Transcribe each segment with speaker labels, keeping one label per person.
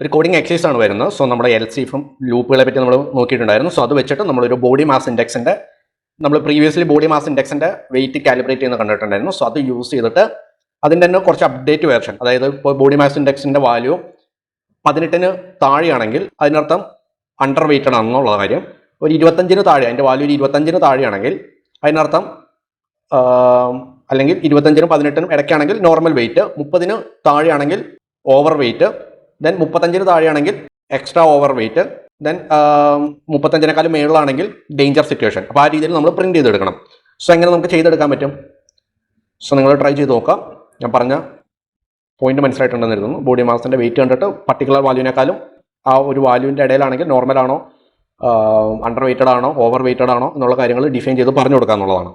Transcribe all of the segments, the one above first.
Speaker 1: ഒരു coding exercise ആണ് വരുന്നത്. സോ നമ്മുടെ എൽസിഎഫും ലൂപ്പുകളെ പറ്റി നമ്മൾ നോക്കിയിട്ടുണ്ടായിരുന്നു. സോ അത് വെച്ചിട്ട് നമ്മളൊരു ബോഡി മാസ് ഇൻഡെക്സിൻ്റെ നമ്മൾ പ്രീവിയസ്ലി ബോഡി മാസ് ഇൻഡെക്സിൻ്റെ വെയിറ്റ് കാലിബ്രേറ്റ് ചെയ്യുന്ന കണ്ടിട്ടുണ്ടായിരുന്നു. സോ അത് യൂസ് ചെയ്തിട്ട് അതിൻ്റെ തന്നെ കുറച്ച് അപ്ഡേറ്റ് വേർഷൻ, അതായത് ഇപ്പോൾ ബോഡി മാസ് ഇൻഡെക്സിൻ്റെ വാല്യൂ 18 താഴെയാണെങ്കിൽ അതിനർത്ഥം അണ്ടർ വെയ്റ്റഡ് ആണെന്നുള്ള കാര്യം. ഒരു 25 താഴെ, അതിൻ്റെ വാല്യൂ 25 താഴെയാണെങ്കിൽ അതിനർത്ഥം അല്ലെങ്കിൽ 25-നും 18-നും ഇടയ്ക്കാണെങ്കിൽ നോർമൽ വെയിറ്റ്, 30-ന് താഴെയാണെങ്കിൽ ഓവർ വെയിറ്റ്, ദെൻ 35-ന് താഴെയാണെങ്കിൽ എക്സ്ട്രാ ഓവർ വെയിറ്റ്, ദെൻ 35-നേക്കാളും മേളിലാണെങ്കിൽ ഡേഞ്ചർ സിറ്റുവേഷൻ. അപ്പോൾ ആ രീതിയിൽ നമ്മൾ പ്രിൻറ്റ് ചെയ്തെടുക്കണം. സോ എങ്ങനെ നമുക്ക് ചെയ്തെടുക്കാൻ പറ്റും? സോ നിങ്ങൾ ട്രൈ ചെയ്ത് നോക്കാം. ഞാൻ പറഞ്ഞ പോയിന്റ് മനസ്സിലായിട്ടുണ്ടെന്ന് കരുതുന്നു. ബോഡി മാസിൻ്റെ വെയിറ്റ് കണ്ടിട്ട് പർട്ടിക്കുലർ വാല്യൂവിനേക്കാളും ആ ഒരു വാല്യൂവിൻ്റെ ഇടയിലാണെങ്കിൽ നോർമലാണോ, അണ്ടർ വെയ്റ്റഡ് ആണോ, ഓവർ വെയ്റ്റഡ് ആണോ എന്നുള്ള കാര്യങ്ങൾ ഡിഫൈൻ ചെയ്ത് പറഞ്ഞു കൊടുക്കുക എന്നുള്ളതാണ്.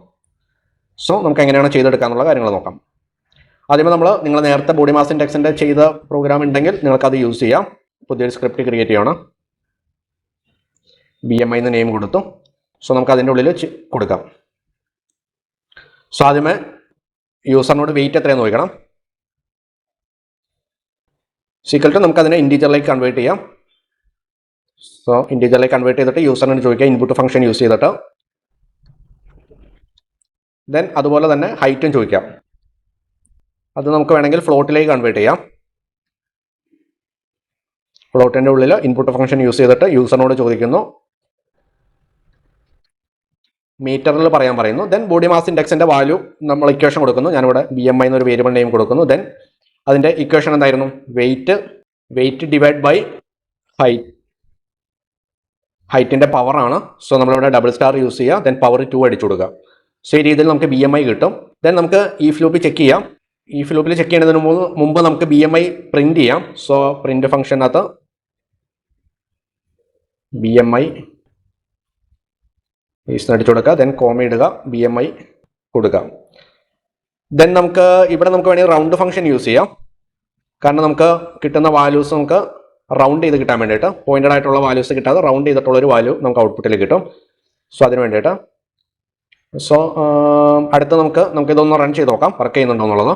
Speaker 1: സോ നമുക്ക് എങ്ങനെയാണ് ചെയ്തെടുക്കുക എന്നുള്ള കാര്യങ്ങൾ നോക്കാം. ആദ്യമേ നിങ്ങൾ നേരത്തെ ബോഡി മാസ് ഇൻഡെക്സിൻ്റെ ചെയ്ത പ്രോഗ്രാം ഉണ്ടെങ്കിൽ നിങ്ങൾക്കത് യൂസ് ചെയ്യാം. പുതിയൊരു സ്ക്രിപ്റ്റ് ക്രിയേറ്റ് ചെയ്യണം. BMI എന്ന് നെയിം കൊടുത്തു. സോ നമുക്ക് അതിൻ്റെ ഉള്ളിൽ കൊടുക്കാം. സോ ആദ്യമേ യൂസറിനോട് വെയിറ്റ് എത്രയെന്ന് ചോദിക്കണം. സീക്വൽ ടു നമുക്കതിനെ ഇൻറ്റീജറിലേക്ക് കൺവേർട്ട് ചെയ്യാം. സോ ഇൻറ്റീജറിലേക്ക് കൺവേർട്ട് ചെയ്തിട്ട് യൂസറിനോട് ചോദിക്കുക ഇൻപുട്ട് ഫംഗ്ഷൻ യൂസ് ചെയ്തിട്ട്. ദെൻ അതുപോലെ തന്നെ ഹൈറ്റും ചോദിക്കാം. അത് നമുക്ക് വേണമെങ്കിൽ ഫ്ലോട്ടിലേക്ക് കൺവേർട്ട് ചെയ്യാം. ഫ്ലോട്ടിൻ്റെ ഉള്ളിൽ ഇൻപുട്ട് ഫംഗ്ഷൻ യൂസ് ചെയ്തിട്ട് യൂസറിനോട് ചോദിക്കുന്നു, മീറ്ററിൽ പറയാൻ പറയുന്നു. ദെൻ ബോഡി മാസ് ഇൻഡെക്സിൻ്റെ വാല്യൂ നമ്മൾ ഇക്വേഷൻ കൊടുക്കുന്നു. ഞാനിവിടെ BMI എന്നൊരു വേരിയബിൾ നെയിം കൊടുക്കുന്നു. ദെൻ അതിൻ്റെ ഇക്വേഷൻ എന്തായിരുന്നു? വെയിറ്റ് ഡിവൈഡ് ബൈ ഹൈറ്റിൻ്റെ പവറാണ്. സോ നമ്മളിവിടെ ഡബിൾ സ്റ്റാർ യൂസ് ചെയ്യുക. ദെൻ പവർ 2 അടിച്ചു കൊടുക്കുക. സോ ഈ രീതിയിൽ നമുക്ക് BMI കിട്ടും. ദെൻ നമുക്ക് ഈ ലൂപ്പിൽ ചെക്ക് ചെയ്യാം. ഈ ലൂപ്പിൽ ചെക്ക് ചെയ്യുന്നതിന് മുമ്പ് നമുക്ക് BMI പ്രിൻറ്റ് ചെയ്യാം. സോ പ്രിൻറ്റ് ഫംഗ്ഷനകത്ത് BMI അടിച്ചു കൊടുക്കുക. ദെൻ കോമ ഇടുക, BMI കൊടുക്കുക. ദെൻ ഇവിടെ നമുക്ക് വേണമെങ്കിൽ റൗണ്ട് ഫംഗ്ഷൻ യൂസ് ചെയ്യാം. കാരണം നമുക്ക് കിട്ടുന്ന വാല്യൂസ് നമുക്ക് റൗണ്ട് ചെയ്ത് കിട്ടാൻ വേണ്ടിയിട്ട്, പോയിന്റഡ് ആയിട്ടുള്ള വാല്യൂസ് കിട്ടാതെ റൗണ്ട് ചെയ്തിട്ടുള്ളൊരു വാല്യൂ നമുക്ക് ഔട്ട്പുട്ടിൽ കിട്ടും. സോ അതിന് വേണ്ടിയിട്ട് സോ അടുത്ത് നമുക്കിതൊന്ന് റൺ ചെയ്ത് നോക്കാം വർക്ക് ചെയ്യുന്നുണ്ടോ എന്നുള്ളത്.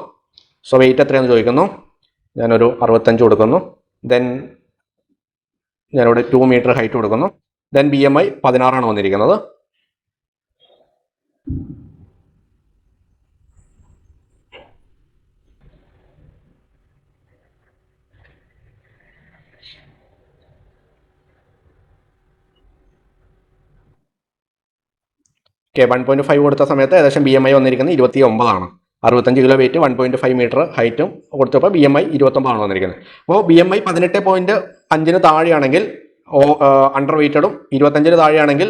Speaker 1: സോ വെയിറ്റ് എത്രയാണെന്ന് ചോദിക്കുന്നു. ഞാനൊരു 65 കൊടുക്കുന്നു. ദെൻ ഞാനിവിടെ 2 മീറ്റർ ഹൈറ്റ് കൊടുക്കുന്നു. ദെൻ BMI 16 വന്നിരിക്കുന്നത്. ഓക്കെ, 1.5 കൊടുത്ത സമയത്ത് ഏകദേശം BMI വന്നിരിക്കുന്നത് 29. 65 കിലോ വെയിറ്റ്, 1.5 മീറ്റർ ഹൈറ്റും കൊടുത്തപ്പോൾ BMI 29 വന്നിരിക്കുന്നത്. അപ്പോൾ BMI 18.5-ന് താഴെയാണെങ്കിൽ അണ്ടർ വെയ്റ്റഡും, 25-ന് താഴെയാണെങ്കിൽ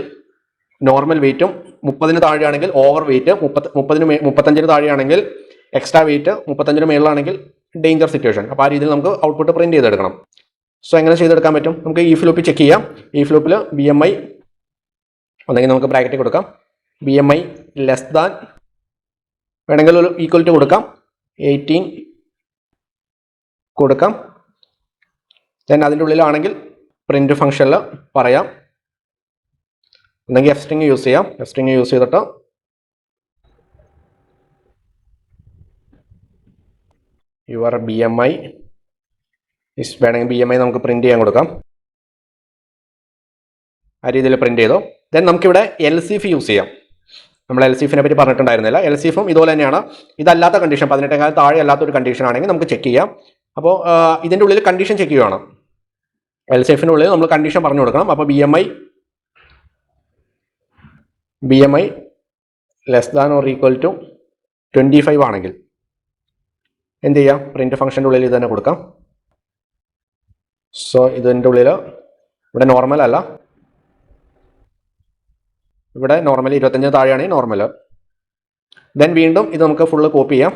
Speaker 1: നോർമൽ വെയിറ്റും, 30-ന് താഴെയാണെങ്കിൽ ഓവർ വെയിറ്റ്, 35-ന് താഴെയാണെങ്കിൽ എക്സ്ട്രാ വെയിറ്റ്, 35-ന് മേളിലാണെങ്കിൽ ഡേഞ്ചർ സിറ്റുവേഷൻ. അപ്പോൾ ആ രീതിയിൽ നമുക്ക് ഔട്ട്പുട്ട് പ്രിൻറ്റ് ചെയ്തെടുക്കണം. സോ എങ്ങനെ ചെയ്തെടുക്കാൻ പറ്റും? നമുക്ക് ഈ ലൂപ്പിൽ ചെക്ക് ചെയ്യാം. ഈ ലൂപ്പിൽ BMI ഒന്നെങ്കിൽ നമുക്ക് ബ്രാക്കറ്റിൽ കൊടുക്കാം. BMI ലെസ് ദാൻ വേണമെങ്കിൽ ഒരു ഈക്വൽ ടു കൊടുക്കാം, 18 കൊടുക്കാം. ദെൻ അതിൻ്റെ ഉള്ളിലാണെങ്കിൽ പ്രിൻറ്റ് ഫംഗ്ഷനിൽ പറയാം, ഒന്നെങ്കിൽ F-string യൂസ് ചെയ്യാം. F-string യൂസ് ചെയ്തിട്ട് യുവർ BMI വേണമെങ്കിൽ BMI നമുക്ക് പ്രിൻറ്റ് ചെയ്യാൻ കൊടുക്കാം. ആ രീതിയിൽ പ്രിൻറ്റ് ചെയ്തോ. ദെൻ നമുക്കിവിടെ LCF യൂസ് ചെയ്യാം. നമ്മൾ LCFനെ പറ്റി പറഞ്ഞിട്ടുണ്ടായിരുന്നില്ല. LCFും ഇതുപോലെ തന്നെയാണ്. ഇതല്ലാത്ത കണ്ടീഷൻ, 18 താഴെ അല്ലാത്തൊരു കണ്ടീഷൻ ആണെങ്കിൽ നമുക്ക് ചെക്ക് ചെയ്യാം. അപ്പോൾ ഇതിൻ്റെ ഉള്ളിൽ കണ്ടീഷൻ ചെക്ക് ചെയ്യുകയാണ്. LCFിൻ്റെ ഉള്ളിൽ നമ്മൾ കണ്ടീഷൻ പറഞ്ഞു കൊടുക്കണം. അപ്പോൾ BMI less than or equal to 25 ആണെങ്കിൽ എന്ത് ചെയ്യാം? പ്രിൻറ്റ് ഫംഗ്ഷൻ്റെ ഉള്ളിൽ ഇത് തന്നെ കൊടുക്കാം. സോ ഇതിൻ്റെ ഉള്ളിൽ ഇവിടെ നോർമൽ അല്ല, ഇവിടെ നോർമൽ 25 താഴെയാണെങ്കിൽ നോർമൽ. ദെൻ വീണ്ടും ഇത് നമുക്ക് ഫുള്ള് കോപ്പി ചെയ്യാം,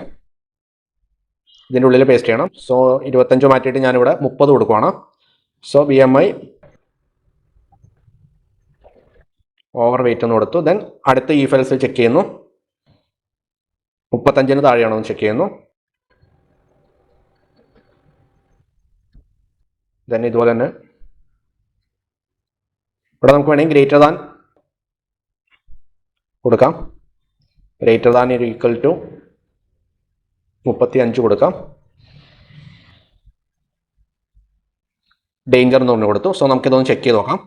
Speaker 1: ഇതിൻ്റെ ഉള്ളിൽ പേസ്റ്റ് ചെയ്യണം. സോ 25 മാറ്റിയിട്ട് ഞാനിവിടെ 30 കൊടുക്കുവാണ്. സോ BMI ഓവർ വെയിറ്റ് എന്ന് കൊടുത്തു. ദെൻ അടുത്ത else ചെക്ക് ചെയ്യുന്നു, 35-ന് താഴെയാണോ എന്ന് ചെക്ക് ചെയ്യുന്നു. ദെൻ ഇതുപോലെ തന്നെ ഇവിടെ നമുക്ക് വേണമെങ്കിൽ ഗ്രേറ്റർ ദാൻ കൊടുക്കാം. ഗ്രേറ്റർ ദാൻ ഈക്വൽ ടു 35 കൊടുക്കാം. ഡേഞ്ചർ എന്ന് പറഞ്ഞു കൊടുത്തു. സോ നമുക്കിതൊന്ന് ചെക്ക് ചെയ്ത് നോക്കാം.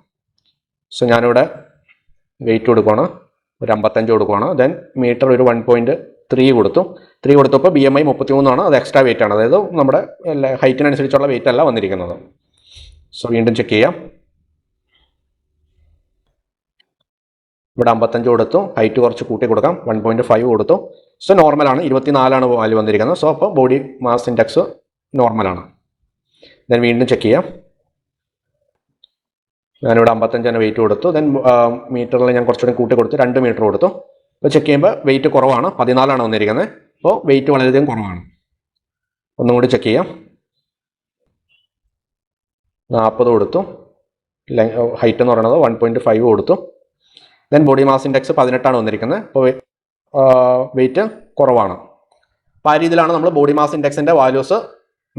Speaker 1: സോ ഞാനിവിടെ വെയിറ്റ് കൊടുക്കുകയാണ്, ഒരു 55 കൊടുക്കുകയാണ്. ദെൻ മീറ്റർ ഒരു 1.3 കൊടുത്തു. 3 കൊടുത്തപ്പോൾ BMI 33 അത് എക്സ്ട്രാ വെയിറ്റ് ആണ്, അതായത് നമ്മുടെ ഹൈറ്റിനനുസരിച്ചുള്ള വെയിറ്റ് അല്ല വന്നിരിക്കുന്നത്. സോ വീണ്ടും ചെക്ക് ചെയ്യാം. ഇവിടെ 55 കൊടുത്തു, ഹൈറ്റ് കുറച്ച് കൂട്ടി കൊടുക്കാം, 1.5 കൊടുത്തു. സോ നോർമലാണ്, 24 വാല്യൂ വന്നിരിക്കുന്നത്. സോ അപ്പോൾ ബോഡി മാസ് ഇൻഡെക്സ് നോർമലാണ്. ദെൻ വീണ്ടും ചെക്ക് ചെയ്യാം. ഞാനിവിടെ 55 വെയിറ്റ് കൊടുത്തു. ദെൻ മീറ്ററിൽ ഞാൻ കുറച്ചുകൂടി കൂട്ടി കൊടുത്തു, 2 മീറ്റർ കൊടുത്തു. അപ്പോൾ ചെക്ക് ചെയ്യുമ്പോൾ വെയിറ്റ് കുറവാണ്, 14 വന്നിരിക്കുന്നത്. അപ്പോൾ വെയിറ്റ് വളരെയധികം കുറവാണ്. ഒന്നും കൂടി ചെക്ക് ചെയ്യാം. 40 കൊടുത്തു, ഹൈറ്റ് എന്ന് പറയുന്നത് 1.5 കൊടുത്തു. ദെൻ ബോഡി മാസ് ഇൻഡെക്സ് 18 വന്നിരിക്കുന്നത്. അപ്പോൾ വെയിറ്റ് കുറവാണ്. അപ്പോൾ ആ രീതിയിലാണ് നമ്മൾ ബോഡി മാസ് ഇൻഡെക്സിൻ്റെ വാല്യൂസ്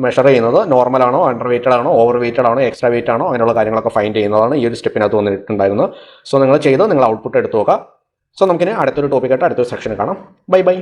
Speaker 1: മെഷർ ചെയ്യുന്നത്. നോർമലാണോ, അണ്ടർ വെയ്റ്റഡ് ആണോ, ഓവർ വെയ്റ്റഡ് ആണോ, എക്സ്ട്രാ വെയിറ്റ് ആണോ, അങ്ങനെയുള്ള കാര്യങ്ങളൊക്കെ ഫൈൻഡ് ചെയ്യുന്നതാണ് ഈ ഒരു സ്റ്റെപ്പിനകത്ത് വന്നിട്ടുണ്ടായിരുന്നത്. സോ നിങ്ങൾ ചെയ്ത് നിങ്ങൾ ഔട്ട്പുട്ട് എടുത്ത് നോക്കുക. സോ നമുക്കിനി അടുത്തൊരു ടോപ്പിക്കായിട്ട് അടുത്തൊരു സെക്ഷനിൽ കാണാം. Bye bye.